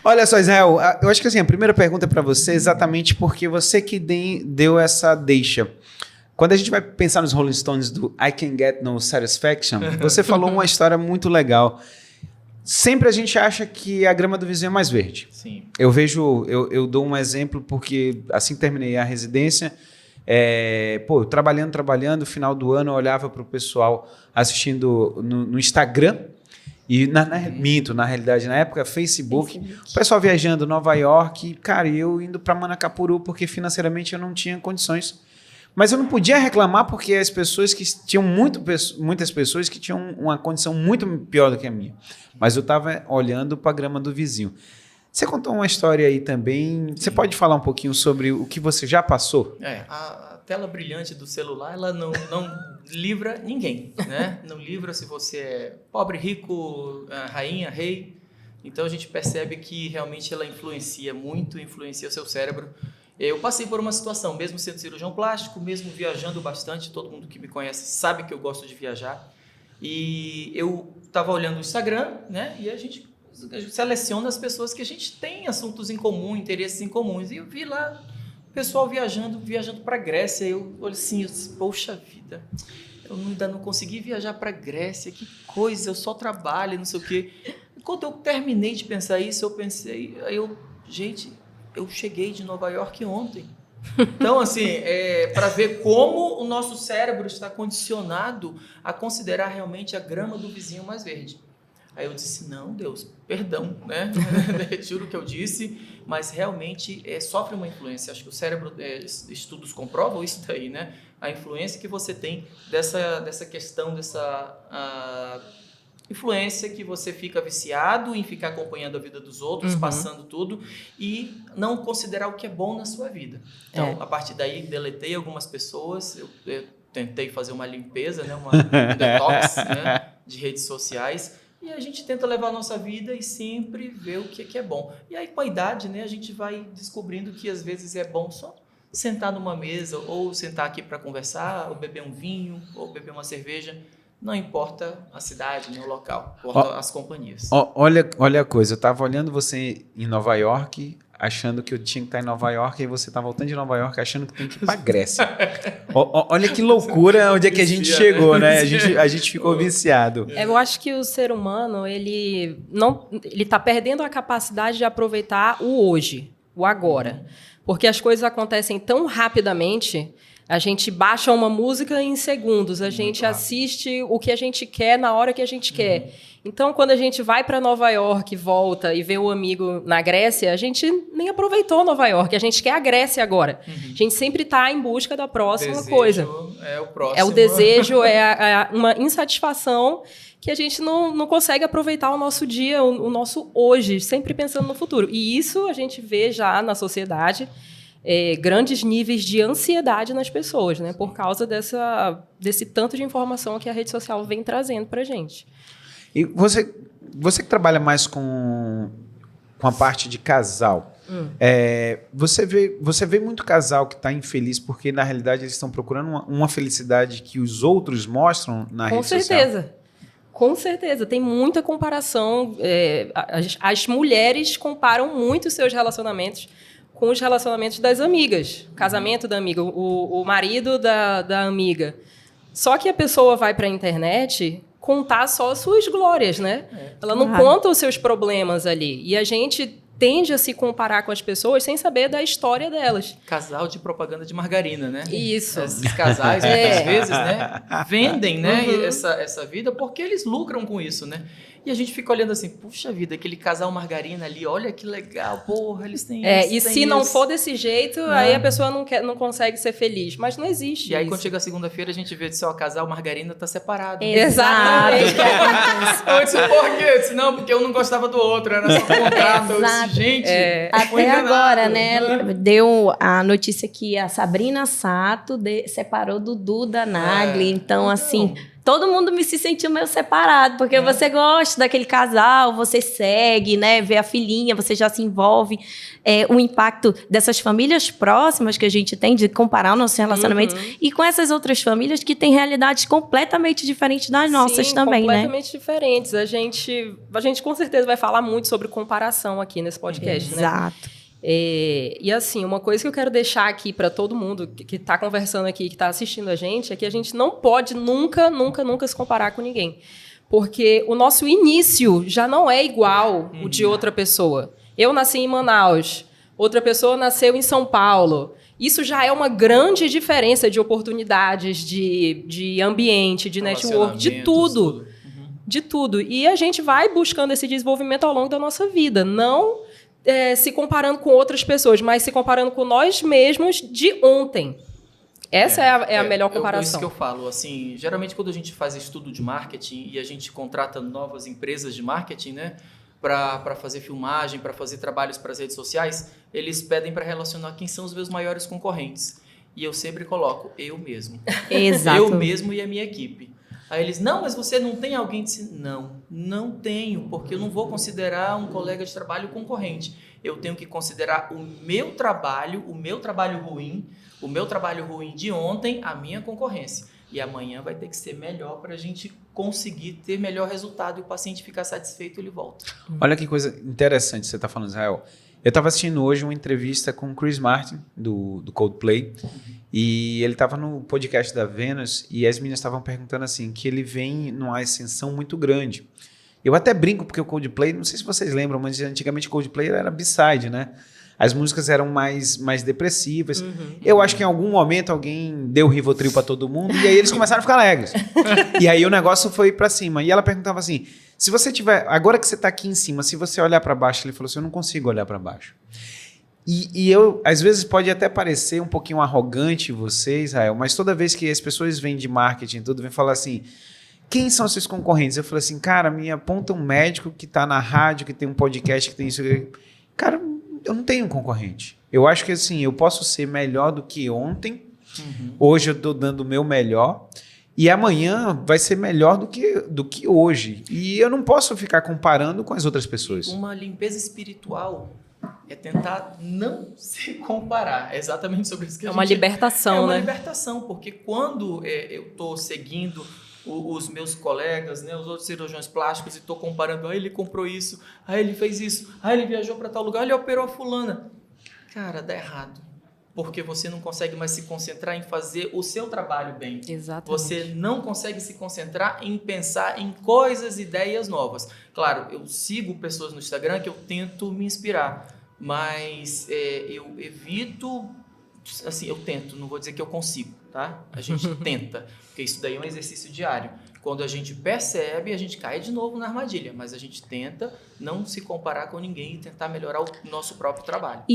Olha só, Israel, eu acho que assim, a primeira pergunta é para você exatamente porque você que deu essa deixa. Quando a gente vai pensar nos Rolling Stones do I Can Get No Satisfaction, você falou uma história muito legal. Sempre a gente acha que a grama do vizinho é mais verde. Sim. Eu dou um exemplo porque assim que terminei a residência, eu trabalhando, final do ano eu olhava para o pessoal assistindo no Instagram e na realidade, na época, Facebook, o pessoal viajando Nova York, cara, eu indo para Manacapuru porque financeiramente eu não tinha condições. Mas eu não podia reclamar porque as pessoas que tinham muitas pessoas que tinham uma condição muito pior do que a minha. Mas eu estava olhando para a grama do vizinho. Você contou uma história aí também. Você pode falar um pouquinho sobre o que você já passou? A tela brilhante do celular, ela não livra ninguém, né? Não livra se você é pobre, rico, rainha, rei. Então a gente percebe que realmente ela influencia o seu cérebro. Eu passei por uma situação, mesmo sendo cirurgião plástico, mesmo viajando bastante, todo mundo que me conhece sabe que eu gosto de viajar. E eu estava olhando o Instagram, né? E a gente seleciona as pessoas que a gente tem assuntos em comum, interesses em comuns. E eu vi lá o pessoal viajando para a Grécia. Eu olhei assim, poxa vida, eu ainda não consegui viajar para a Grécia, que coisa, eu só trabalho, não sei o quê. E quando eu terminei de pensar isso, eu pensei, eu cheguei de Nova York ontem. Então, assim, para ver como o nosso cérebro está condicionado a considerar realmente a grama do vizinho mais verde. Aí eu disse, não, Deus, perdão, né? Retiro o que eu disse, mas realmente sofre uma influência. Acho que o cérebro, estudos comprovam isso daí, né? A influência que você tem dessa questão, dessa influência que você fica viciado em ficar acompanhando a vida dos outros, passando tudo e não considerar o que é bom na sua vida. Então, a partir daí, deletei algumas pessoas, eu tentei fazer uma limpeza, né, um detox, né, de redes sociais, e a gente tenta levar a nossa vida e sempre ver o que é bom. E aí, com a idade, né, a gente vai descobrindo que às vezes é bom só sentar numa mesa, ou sentar aqui para conversar, ou beber um vinho, ou beber uma cerveja. Não importa a cidade, nem o local, importa as companhias. Olha a coisa, eu estava olhando você em Nova York, achando que eu tinha que estar em Nova York, e você está voltando de Nova York achando que tem que ir para a Grécia. Olha que loucura onde é que a gente chegou, né? A gente ficou viciado. Eu acho que o ser humano, ele está perdendo a capacidade de aproveitar o hoje, o agora. Porque as coisas acontecem tão rapidamente. A gente baixa uma música em segundos, a gente assiste o que a gente quer na hora que a gente quer. Então, quando a gente vai para Nova York, volta e vê o amigo na Grécia, a gente nem aproveitou Nova York, a gente quer a Grécia agora. A gente sempre está em busca da próxima coisa. É o próximo. É o desejo, uma insatisfação que a gente não consegue aproveitar o nosso dia, o nosso hoje, sempre pensando no futuro. E isso a gente vê já na sociedade. Grandes níveis de ansiedade nas pessoas, né? Por causa desse tanto de informação que a rede social vem trazendo para a gente. E você que trabalha mais com a parte de casal, você vê muito casal que está infeliz porque, na realidade, eles estão procurando uma felicidade que os outros mostram na rede social? Com certeza. Tem muita comparação. As mulheres comparam muito os seus relacionamentos com os relacionamentos das amigas, o casamento da amiga, o marido da amiga. Só que a pessoa vai para a internet contar só as suas glórias, né? Ela não conta os seus problemas ali. E a gente tende a se comparar com as pessoas sem saber da história delas. Casal de propaganda de margarina, né? Isso. Esses casais, muitas vezes, né, vendem, né, essa vida porque eles lucram com isso, né? E a gente fica olhando assim, puxa vida, aquele casal margarina ali, olha que legal, porra, eles têm isso. E se não for desse jeito, aí a pessoa não consegue ser feliz. Mas não existe. E aí, quando chega a segunda-feira, a gente vê que o casal margarina tá separado. Exatamente. Eu disse, por quê? Eu disse, não, porque eu não gostava do outro, era só contrato. Eu disse, gente, até agora, né, deu a notícia que a Sabrina Sato separou do Duda Nagli. Então, assim, todo mundo se sentiu meio separado, porque você gosta daquele casal, você segue, né? Vê a filhinha, você já se envolve. O impacto dessas famílias próximas que a gente tem de comparar nossos relacionamentos e com essas outras famílias que têm realidades completamente diferentes das nossas também, né? Completamente diferentes. A gente com certeza vai falar muito sobre comparação aqui nesse podcast, né? Exato. E assim, uma coisa que eu quero deixar aqui para todo mundo que está conversando aqui, que está assistindo a gente, é que a gente não pode nunca se comparar com ninguém. Porque o nosso início já não é igual o de outra pessoa. Eu nasci em Manaus, outra pessoa nasceu em São Paulo. Isso já é uma grande diferença de oportunidades, de ambiente, de network, de tudo. De tudo. E a gente vai buscando esse desenvolvimento ao longo da nossa vida. Não se comparando com outras pessoas, mas se comparando com nós mesmos de ontem. Essa é a melhor comparação. É isso que eu falo. Assim, geralmente, quando a gente faz estudo de marketing e a gente contrata novas empresas de marketing, né, para fazer filmagem, para fazer trabalhos para as redes sociais, eles pedem para relacionar quem são os meus maiores concorrentes. E eu sempre coloco eu mesmo. Exato. Eu mesmo e a minha equipe. Aí eles, não, mas você não tem alguém de... Não tenho, porque eu não vou considerar um colega de trabalho concorrente. Eu tenho que considerar o meu trabalho ruim, o meu trabalho ruim de ontem, a minha concorrência. E amanhã vai ter que ser melhor para a gente conseguir ter melhor resultado e o paciente ficar satisfeito e ele volta. Olha que coisa interessante você está falando, Israel. Eu estava assistindo hoje uma entrevista com o Chris Martin, do Coldplay, e ele estava no podcast da Venus e as meninas estavam perguntando assim, que ele vem numa ascensão muito grande. Eu até brinco porque o Coldplay, não sei se vocês lembram, mas antigamente o Coldplay era B-side, né? As músicas eram mais depressivas. Eu acho que em algum momento alguém deu Rivotril para todo mundo e aí eles começaram a ficar alegres. E aí o negócio foi para cima. E ela perguntava assim, se você tiver... Agora que você está aqui em cima, se você olhar para baixo, ele falou assim, eu não consigo olhar para baixo. E eu, às vezes, pode até parecer um pouquinho arrogante você, Israel, mas toda vez que as pessoas vêm de marketing, tudo, vem falar assim, quem são seus concorrentes? Eu falei assim, cara, me aponta um médico que está na rádio, que tem um podcast, que tem isso. Cara, eu não tenho um concorrente. Eu acho que assim, eu posso ser melhor do que ontem. Hoje eu estou dando o meu melhor. E amanhã vai ser melhor do que hoje. E eu não posso ficar comparando com as outras pessoas. Uma limpeza espiritual é tentar não se comparar. É exatamente sobre isso que a gente... É uma libertação, né? É uma libertação, porque quando eu estou seguindo os meus colegas, né, os outros cirurgiões plásticos, e estou comparando, ele comprou isso, ele fez isso, ele viajou para tal lugar, ele operou a fulana. Cara, dá errado. Porque você não consegue mais se concentrar em fazer o seu trabalho bem. Exatamente. Você não consegue se concentrar em pensar em coisas, ideias novas. Claro, eu sigo pessoas no Instagram que eu tento me inspirar, mas eu evito... Assim, eu tento, não vou dizer que eu consigo, tá? A gente tenta, porque isso daí é um exercício diário. Quando a gente percebe, a gente cai de novo na armadilha, mas a gente tenta não se comparar com ninguém e tentar melhorar o nosso próprio trabalho.